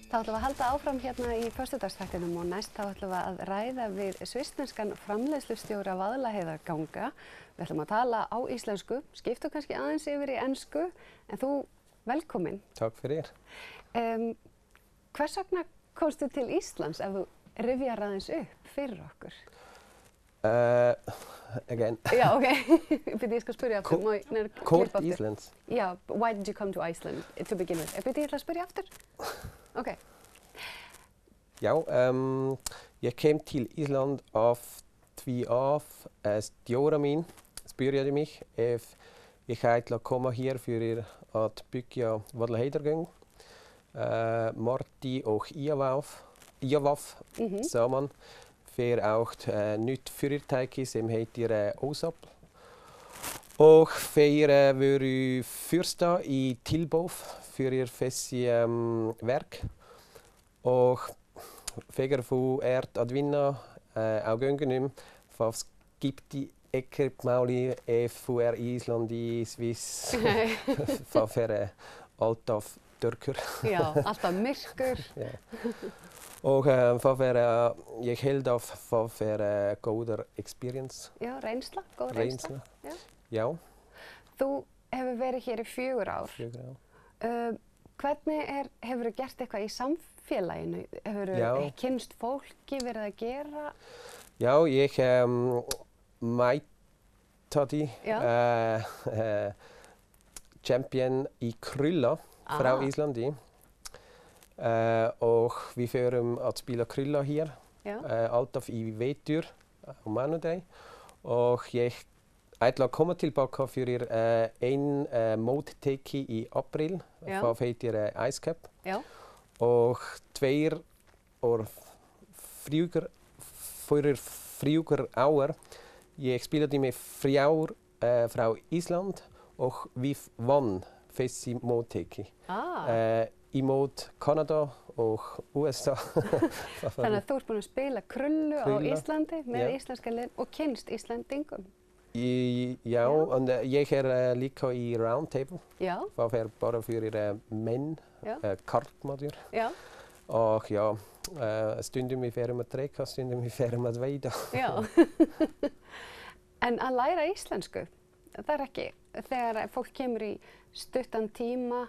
Þá ætlum við að halda áfram hérna í föstudagsþættinum og næst þá ætlum við að ræða við svissneskan framleiðslustjóra Vaðlaheiðarganga. Við ætlum að tala á íslensku, skiptum kannski aðeins yfir í ensku, en þú velkomin. Takk fyrir. Hvers vegna komstu til Íslands ef þú rifjar aðeins upp fyrir okkur? Again. Já, ok. Ég skal spyrja aftur. Kort Íslands. Já, why did you come to Iceland to begin with? Ég ætla að spyrja aftur. Ok. Ja, jeg kom til Island af 2 år. Stjóra mín spurði mig ef ég ætla að koma hér fyrir að byggja Vaðlaheiðargöng. Marti og Ívaf saman fyrir átt nytt fyrirtæki sem heitir Ósapl. Og þeir voru fyrsta í tilboð fyrir þessi verk. Og þegar þú ert að vinna á göngunum, þá skiptir ekki máli ef þú í Íslandi, Sviss, þá fer alltaf dörkur. Já, alltaf myrkur. Ja. Og ég held að það fer góðar experience. Já, reynsla, góð reynsla. Já. Þú hefur verið hér í 4 ár. 4 ár. Hvernig hefur þú gert eitthvað í samfélaginu? Hefur þú kynnst fólki verið að gera? Já, ég mætti champion í krulla frá Íslandi. Og við förum að spila krulla hér, alltaf í vetur á mánudag. Og ég ætla að koma tilbaka fyrir mótteki í apríl, það heitir Ice Cup. Og 2 og 4 ár ég spilaði með 3 frá Ísland og við vann þessi mótteki. Ímót Kanada og USA. Þannig að þú ert búinn að spila krullu á Íslandi með íslenska lið og kynnst Íslendingum. Já, og ég líka í round table. Já. Það bara fyrir menn, karlmaður. Já. Og já, stundum við ferum að drekka, stundum við ferum að veiða. Já. En að læra íslensku, það ekki, þegar fólk kemur í stuttan tíma,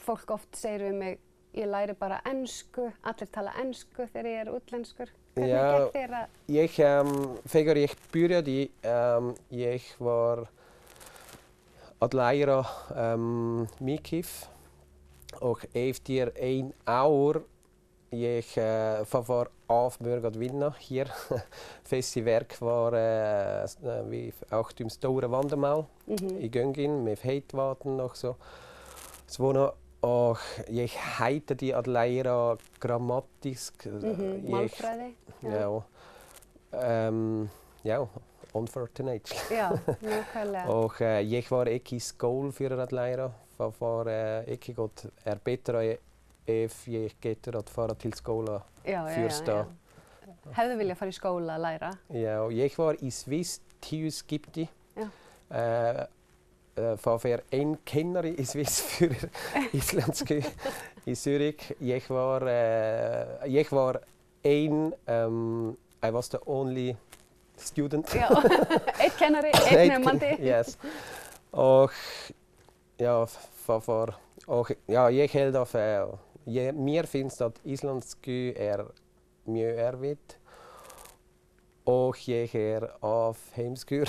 fólk oft segir við mig, ég læri bara ensku, allir tala ensku þegar ég útlenskur. Hvernig gekk þér að? Þegar ég byrjaði, ég var að læra mikið og eftir 1 ár það var afmörg að vinna hér. Þessi verk var, við áttum stóra vandamál í göngin með heitt vatn og så. Svona, og ég hætti að læra grammatísk. Málfræði. Já, unfortunately. Já, nákvæmlega. Og ég var ekki í skóla fyrir að læra. Það var ekki gott. Betra ef ég getur að fara til skóla fyrsta. Hefðu viljað fara í skóla að læra? Já, ég var í Sviss 10 skipti. Það ein kennari í Sviss fyrir íslensku í Zürich. Jeg var I was the only student. Já, eitt kennari, eitt nefnandi. Yes. Og ja, og ég held að mér finnst að íslensku mjög erfitt. Og ég af heimskur.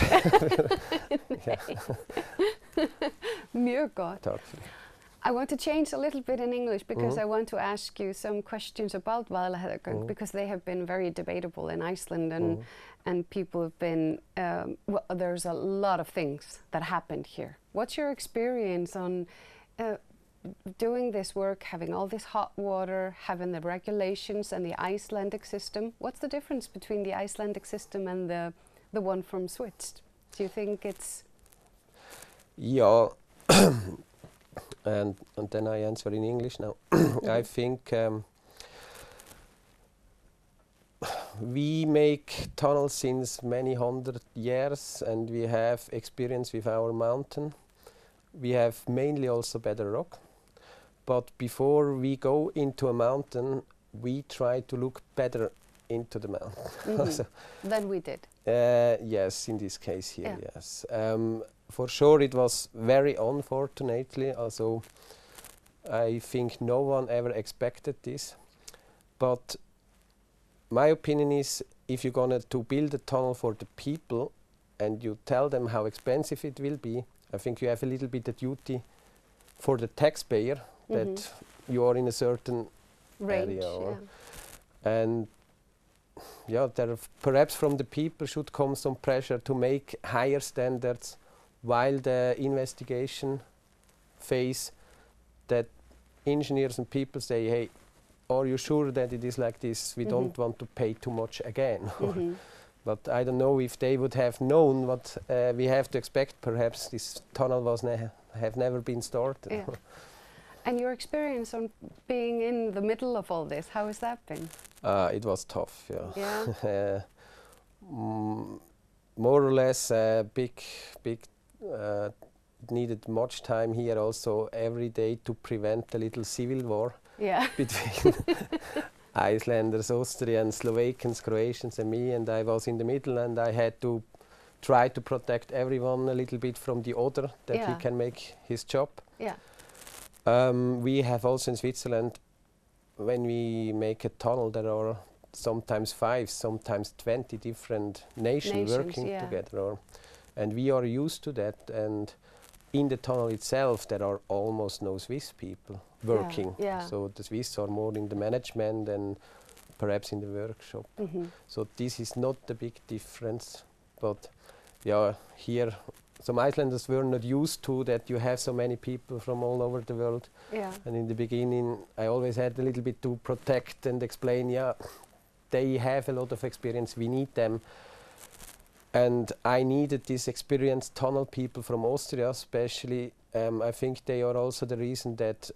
Mjög gott. Takk fyrir. I want to change a little bit in English because I want to ask you some questions about Vaðlaheiðargöng because they have been very debatable in Iceland and people have been, well, there's a lot of things that happened here. What's your experience on doing this work, having all this hot water, having the regulations and the Icelandic system? What's the difference between the Icelandic system and the one from Swiss? Do you think it's... Yeah, and then I answer in English now. I think we make tunnels since many 100 years and we have experience with our mountain. We have mainly also better rock. But before we go into a mountain, we try to look better into the mountain. So, than we did. Yes, in this case here, yes. For sure, it was very unfortunately. Also, I think no one ever expected this. But my opinion is, if you're gonna to build a tunnel for the people, and you tell them how expensive it will be, I think you have a little bit of duty for the taxpayer that you are in a certain range, area. And yeah, there perhaps from the people should come some pressure to make higher standards while the investigation phase, that engineers and people say, hey, are you sure that it is like this? We don't want to pay too much again. But I don't know if they would have known what we have to expect. Perhaps this tunnel was have never been started. Yeah. And your experience on being in the middle of all this, how has that been? It was tough, yeah. Yeah. More or less, big needed much time here also every day to prevent a little civil war between Icelanders, Austrians, Slovakians, Croatians and me, and I was in the middle, and I had to try to protect everyone a little bit from the other, that he can make his job. Yeah. We have also in Switzerland, when we make a tunnel, there are sometimes 5, sometimes 20 different nations working together. And we are used to that, and in the tunnel itself there are almost no Swiss people working. So the Swiss are more in the management and perhaps in the workshop. So this is not a big difference, but yeah, here some Icelanders were not used to that you have so many people from all over the world. And in the beginning I always had a little bit to protect and explain, they have a lot of experience, we need them. And I needed these experienced tunnel people from Austria especially. I think they are also the reason that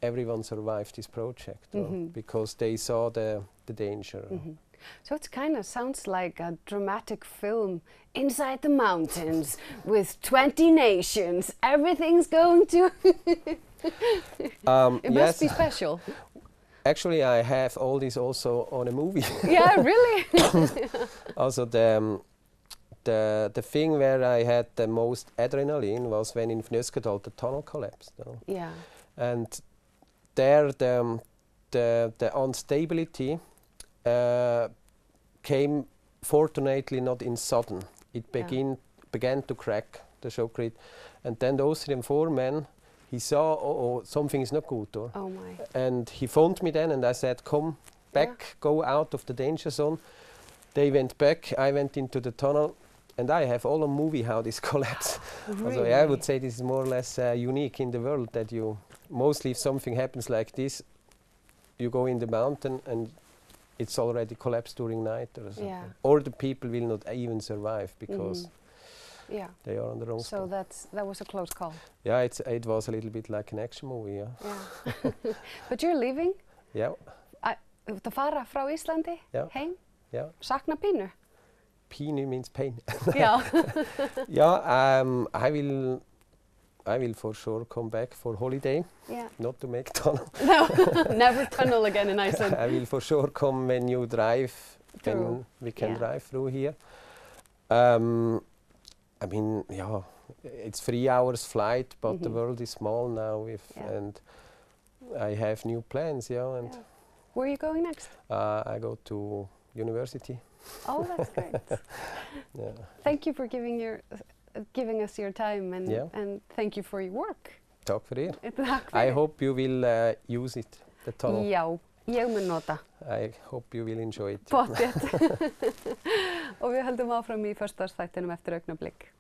everyone survived this project, because they saw the danger. So it kind of sounds like a dramatic film, inside the mountains with 20 nations, everything's going to... It must be special. Actually, I have all this also on a movie. Yeah, really? Also the thing where I had the most adrenaline was when in Fnöskadal the tunnel collapsed. Yeah. And there the instability came fortunately not in sudden. It began to crack, the shotcrete. And then the Austrian foreman, he saw, something is not good. Oh my. And he phoned me then, and I said, come back, go out of the danger zone. They went back, I went into the tunnel, and I have all on movie how this collapsed. Really? So I would say this is more or less unique in the world, that you, mostly if something happens like this, you go in the mountain and it's already collapsed during night or something. Or the people will not even survive because they are on the wrong spot. So that was a close call. Yeah, it was a little bit like an action movie, But you're leaving? Yeah. Þú ert að fara frá Íslandi heim? Yeah. Sakna pínu? Pínu means pain. Yeah. I will for sure come back for holiday. Yeah. Not to make tunnel. No, never tunnel again in Iceland. I will for sure come when you drive, when we can drive through here. I mean, it's 3 hours flight, but the world is small now, and I have new plans. And where are you going next? I go to university. Oh, that's great. Thank you for giving us your time, and thank you for your work. Takk fyrir. Takk fyrir. I hope you will use it, the tunnel. Já, ég mun nota. I hope you will enjoy it. Pottþétt. Og við höldum áfram í föstudagsþættinum eftir augnablik.